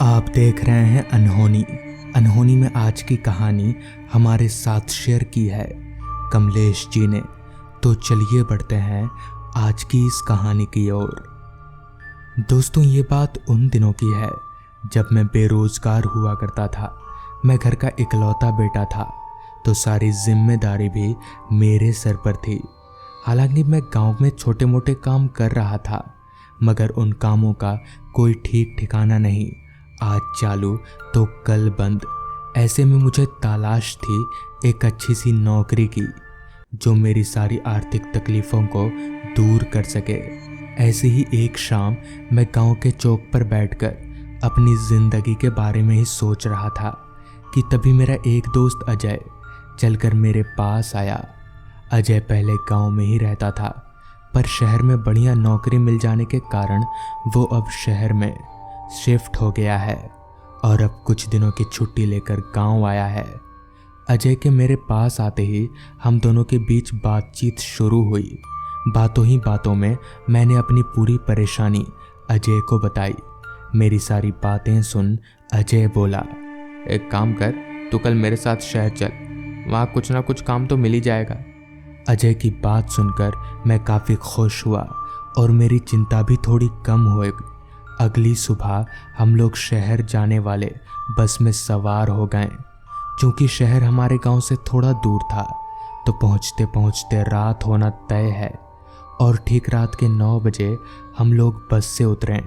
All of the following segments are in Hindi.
आप देख रहे हैं अनहोनी। अनहोनी में आज की कहानी हमारे साथ शेयर की है कमलेश जी ने। तो चलिए बढ़ते हैं आज की इस कहानी की ओर। दोस्तों, ये बात उन दिनों की है जब मैं बेरोजगार हुआ करता था। मैं घर का इकलौता बेटा था, तो सारी जिम्मेदारी भी मेरे सर पर थी। हालांकि मैं गांव में छोटे मोटे काम कर रहा था, मगर उन कामों का कोई ठीक ठिकाना नहीं। आज चालू तो कल बंद। ऐसे में मुझे तलाश थी एक अच्छी सी नौकरी की, जो मेरी सारी आर्थिक तकलीफ़ों को दूर कर सके। ऐसे ही एक शाम मैं गांव के चौक पर बैठकर अपनी ज़िंदगी के बारे में ही सोच रहा था कि तभी मेरा एक दोस्त अजय चलकर मेरे पास आया। अजय पहले गांव में ही रहता था, पर शहर में बढ़िया नौकरी मिल जाने के कारण वो अब शहर में शिफ्ट हो गया है और अब कुछ दिनों की छुट्टी लेकर गांव आया है। अजय के मेरे पास आते ही हम दोनों के बीच बातचीत शुरू हुई। बातों ही बातों में मैंने अपनी पूरी परेशानी अजय को बताई। मेरी सारी बातें सुन अजय बोला, एक काम कर, तू कल मेरे साथ शहर चल, वहाँ कुछ ना कुछ काम तो मिल ही जाएगा। अजय की बात सुनकर मैं काफ़ी खुश हुआ और मेरी चिंता भी थोड़ी कम हो गई। अगली सुबह हम लोग शहर जाने वाले बस में सवार हो गए। चूँकि शहर हमारे गांव से थोड़ा दूर था, तो पहुँचते पहुँचते रात होना तय है। और ठीक रात के 9 बजे हम लोग बस से उतरे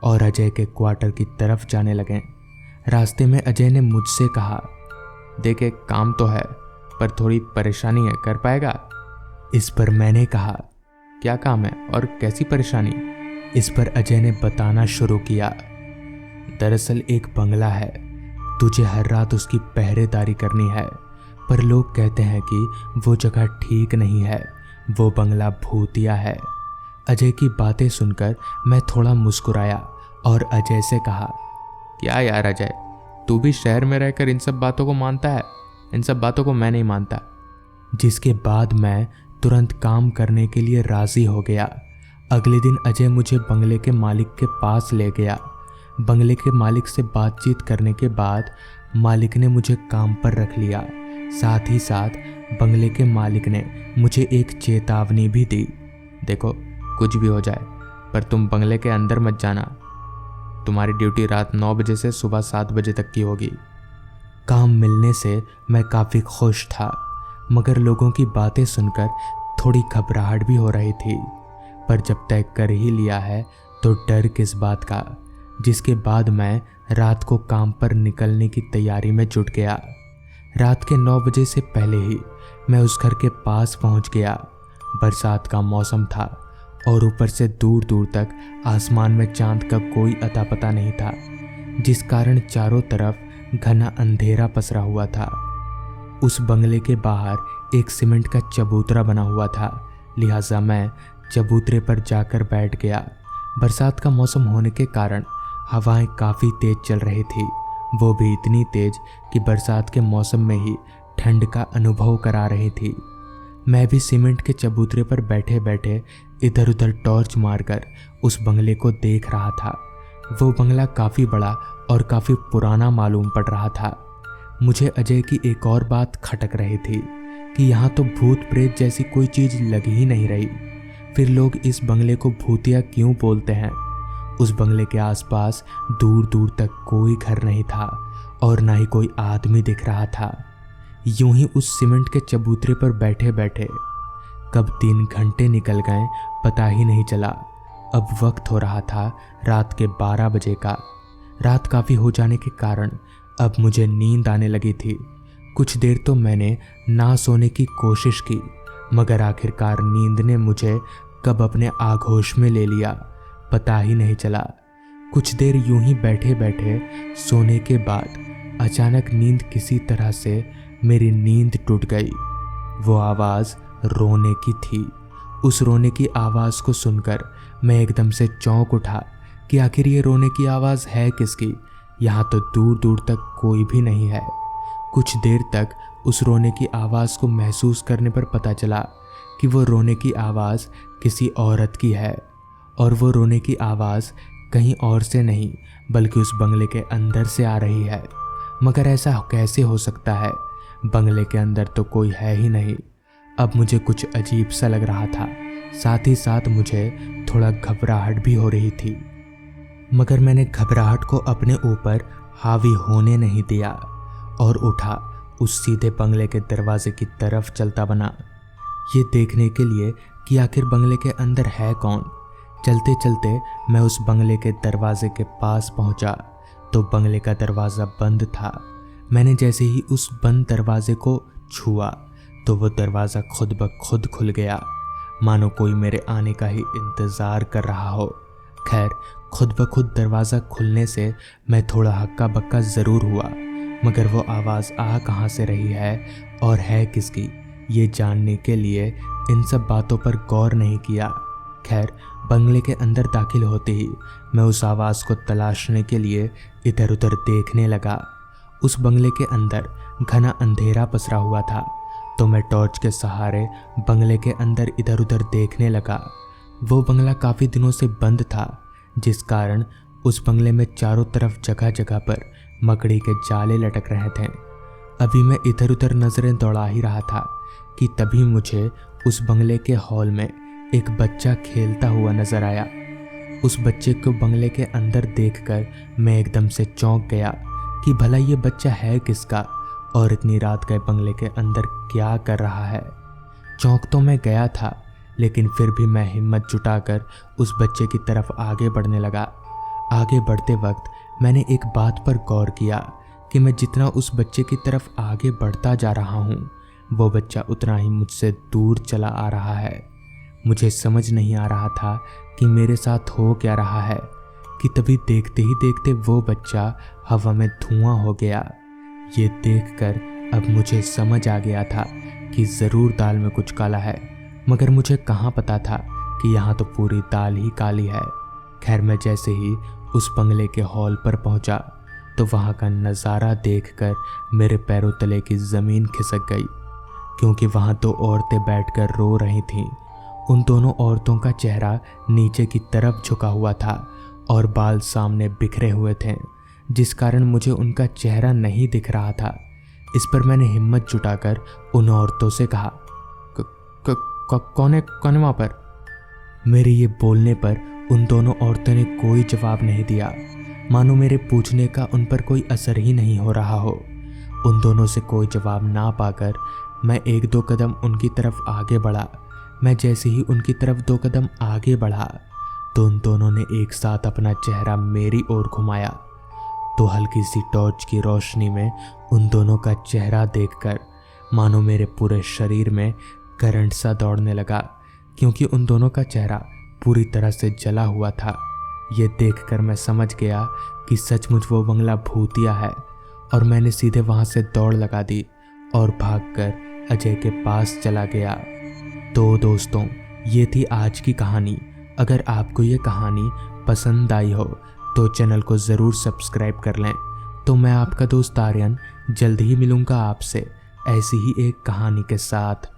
और अजय के क्वार्टर की तरफ जाने लगे। रास्ते में अजय ने मुझसे कहा, देख, एक काम तो है पर थोड़ी परेशानी है, कर पाएगा? इस पर मैंने कहा, क्या काम है और कैसी परेशानी? इस पर अजय ने बताना शुरू किया, दरअसल एक बंगला है, तुझे हर रात उसकी पहरेदारी करनी है। पर लोग कहते हैं कि वो जगह ठीक नहीं है, वो बंगला भूतिया है। अजय की बातें सुनकर मैं थोड़ा मुस्कुराया और अजय से कहा, क्या यार अजय, तू भी शहर में रहकर इन सब बातों को मानता है? इन सब बातों को मैं नहीं मानता। जिसके बाद मैं तुरंत काम करने के लिए राजी हो गया। अगले दिन अजय मुझे बंगले के मालिक के पास ले गया। बंगले के मालिक से बातचीत करने के बाद मालिक ने मुझे काम पर रख लिया। साथ ही साथ बंगले के मालिक ने मुझे एक चेतावनी भी दी, देखो, कुछ भी हो जाए पर तुम बंगले के अंदर मत जाना। तुम्हारी ड्यूटी रात 9 बजे से सुबह 7 बजे तक की होगी। काम मिलने से मैं काफ़ी खुश था, मगर लोगों की बातें सुनकर थोड़ी घबराहट भी हो रही थी। पर जब तय कर ही लिया है तो डर किस बात का। जिसके बाद मैं रात को काम पर निकलने की तैयारी में जुट गया। रात के 9 बजे से पहले ही मैं उस घर के पास पहुंच गया। बरसात का मौसम था और ऊपर से दूर दूर तक आसमान में चांद का कोई अता पता नहीं था, जिस कारण चारों तरफ घना अंधेरा पसरा हुआ था। उस बंगले के बाहर एक सीमेंट का चबूतरा बना हुआ था, लिहाजा मैं चबूतरे पर जाकर बैठ गया। बरसात का मौसम होने के कारण हवाएं काफ़ी तेज चल रही थी, वो भी इतनी तेज कि बरसात के मौसम में ही ठंड का अनुभव करा रही थी। मैं भी सीमेंट के चबूतरे पर बैठे बैठे इधर उधर टॉर्च मारकर उस बंगले को देख रहा था। वो बंगला काफ़ी बड़ा और काफ़ी पुराना मालूम पड़ रहा था। मुझे अजय की एक और बात खटक रही थी कि यहाँ तो भूत प्रेत जैसी कोई चीज़ लग ही नहीं रही, फिर लोग इस बंगले को भूतिया क्यों बोलते हैं। उस बंगले के आसपास दूर दूर तक कोई घर नहीं था और ना ही कोई आदमी दिख रहा था। यूं ही उस सीमेंट के चबूतरे पर बैठे बैठे कब 3 घंटे निकल गए पता ही नहीं चला। अब वक्त हो रहा था रात के 12 बजे का। रात काफ़ी हो जाने के कारण अब मुझे नींद आने लगी थी। कुछ देर तो मैंने ना सोने की कोशिश की, मगर आखिरकार नींद ने मुझे कब अपने आगोश में ले लिया पता ही नहीं चला। कुछ देर यूं ही बैठे बैठे सोने के बाद अचानक नींद किसी तरह से मेरी नींद टूट गई। वो आवाज़ रोने की थी। उस रोने की आवाज़ को सुनकर मैं एकदम से चौंक उठा कि आखिर ये रोने की आवाज़ है किसकी। यहाँ तो दूर दूर तक कोई भी नहीं है। कुछ देर तक उस रोने की आवाज़ को महसूस करने पर पता चला कि वो रोने की आवाज़ किसी औरत की है और वो रोने की आवाज़ कहीं और से नहीं बल्कि उस बंगले के अंदर से आ रही है। मगर ऐसा कैसे हो सकता है? बंगले के अंदर तो कोई है ही नहीं। अब मुझे कुछ अजीब सा लग रहा था, साथ ही साथ मुझे थोड़ा घबराहट भी हो रही थी। मगर मैंने घबराहट को अपने ऊपर हावी होने नहीं दिया और उठा उस सीधे बंगले के दरवाजे की तरफ चलता बना, ये देखने के लिए कि आखिर बंगले के अंदर है कौन। चलते चलते मैं उस बंगले के दरवाजे के पास पहुंचा तो बंगले का दरवाज़ा बंद था। मैंने जैसे ही उस बंद दरवाजे को छुआ तो वो दरवाज़ा खुद ब खुद खुल गया, मानो कोई मेरे आने का ही इंतज़ार कर रहा हो। खैर, खुद ब खुद दरवाज़ा खुलने से मैं थोड़ा हक्का बक्का ज़रूर हुआ, मगर वो आवाज़ आ कहाँ से रही है और है किसकी, ये जानने के लिए इन सब बातों पर गौर नहीं किया। खैर, बंगले के अंदर दाखिल होते ही मैं उस आवाज़ को तलाशने के लिए इधर उधर देखने लगा। उस बंगले के अंदर घना अंधेरा पसरा हुआ था, तो मैं टॉर्च के सहारे बंगले के अंदर इधर उधर देखने लगा। वो बंगला काफ़ी दिनों से बंद था, जिस कारण उस बंगले में चारों तरफ जगह जगह पर मकड़ी के जाले लटक रहे थे। अभी मैं इधर उधर नज़रें दौड़ा ही रहा था कि तभी मुझे उस बंगले के हॉल में एक बच्चा खेलता हुआ नजर आया। उस बच्चे को बंगले के अंदर देखकर मैं एकदम से चौंक गया कि भला ये बच्चा है किसका और इतनी रात गए बंगले के अंदर क्या कर रहा है। चौंक तो मैं गया था, लेकिन फिर भी मैं हिम्मत जुटाकर उस बच्चे की तरफ आगे बढ़ने लगा। आगे बढ़ते वक्त मैंने एक बात पर गौर किया कि मैं जितना उस बच्चे की तरफ आगे बढ़ता जा रहा हूँ, वो बच्चा उतना ही मुझसे दूर चला आ रहा है। मुझे समझ नहीं आ रहा था कि मेरे साथ हो क्या रहा है कि तभी देखते ही देखते वो बच्चा हवा में धुआं हो गया। ये देखकर अब मुझे समझ आ गया था कि ज़रूर दाल में कुछ काला है, मगर मुझे कहाँ पता था कि यहाँ तो पूरी दाल ही काली है। खैर, मैं जैसे ही उस बंगले के हॉल पर पहुँचा तो वहाँ का नज़ारा देखकर मेरे पैरों तले की ज़मीन खिसक गई, क्योंकि वहाँ दो औरतें बैठकर रो रही थीं। उन दोनों औरतों का चेहरा नीचे की तरफ झुका हुआ था और बाल सामने बिखरे हुए थे, जिस कारण मुझे उनका चेहरा नहीं दिख रहा था। इस पर मैंने हिम्मत जुटाकर उन औरतों से कहा, कौन है वहाँ पर? मेरे ये बोलने पर उन दोनों औरतों ने कोई जवाब नहीं दिया, मानो मेरे पूछने का उन पर कोई असर ही नहीं हो रहा हो। उन दोनों से कोई जवाब ना पाकर मैं एक दो कदम उनकी तरफ आगे बढ़ा। मैं जैसे ही उनकी तरफ दो कदम आगे बढ़ा तो उन दोनों ने एक साथ अपना चेहरा मेरी ओर घुमाया। तो हल्की सी टॉर्च की रोशनी में उन दोनों का चेहरा देखकर मानो मेरे पूरे शरीर में करंट सा दौड़ने लगा, क्योंकि उन दोनों का चेहरा पूरी तरह से जला हुआ था। ये देखकर मैं समझ गया कि सचमुच वो बंगला भूतिया है, और मैंने सीधे वहाँ से दौड़ लगा दी और भागकर अजय के पास चला गया। तो दोस्तों, ये थी आज की कहानी। अगर आपको ये कहानी पसंद आई हो तो चैनल को ज़रूर सब्सक्राइब कर लें। तो मैं आपका दोस्त आर्यन जल्द ही मिलूँगा आपसे ऐसी ही एक कहानी के साथ।